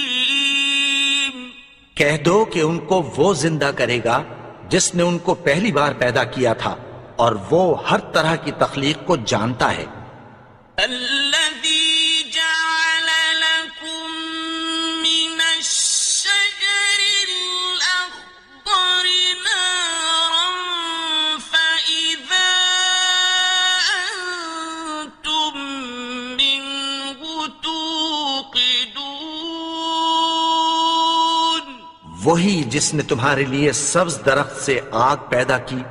عليم. کہہ دو کہ ان کو وہ زندہ کرے گا جس نے ان کو پہلی بار پیدا کیا تھا اور وہ ہر طرح کی تخلیق کو جانتا ہے. الذي جعل لكم من الشجر الأخضر نارا فإذا أنتم منه توقدون. وہی جس نے تمہارے لیے سبز درخت سے آگ پیدا کی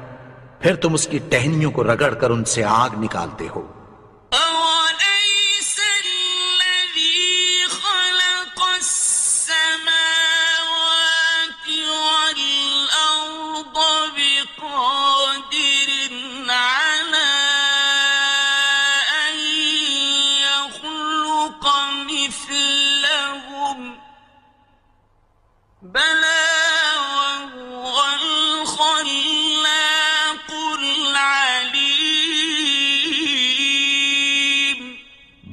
پھر تم اس کی ٹہنیوں کو رگڑ کر ان سے آگ نکالتے ہو. أوليس الذي خلق السماوات والأرض بقادر على أن يخلق مثلهم بلى وهو الخلاق العليم.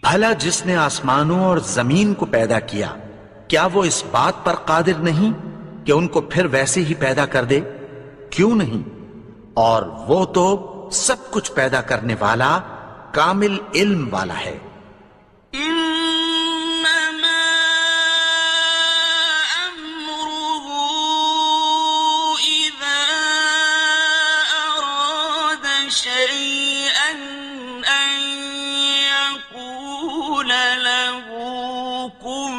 بھلا جس نے آسمانوں اور زمین کو پیدا کیا کیا وہ اس بات پر قادر نہیں کہ ان کو پھر ویسے ہی پیدا کر دے؟ کیوں نہیں؟ اور وہ تو سب کچھ پیدا کرنے والا کامل علم والا ہے. إنما أمره إذا أراد شيئا أن يقول له كن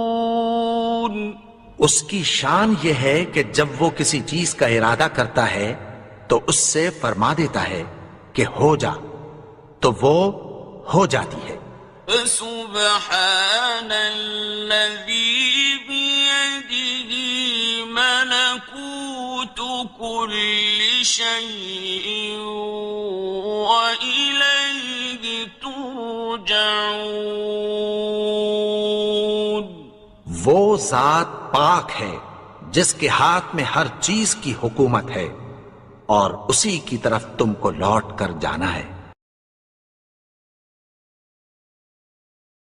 فيكون. اس کی شان یہ ہے کہ جب وہ کسی چیز کا ارادہ کرتا ہے تو اس سے فرما دیتا ہے کہ ہو جا تو وہ ہو جاتی ہے۔ فسبحان الذي بيده ملكوت كل شيء وإليه ترجعون۔ وہ ذات پاک ہے جس کے ہاتھ میں ہر چیز کی حکومت ہے اور اسی کی طرف تم کو لوٹ کر جانا ہے۔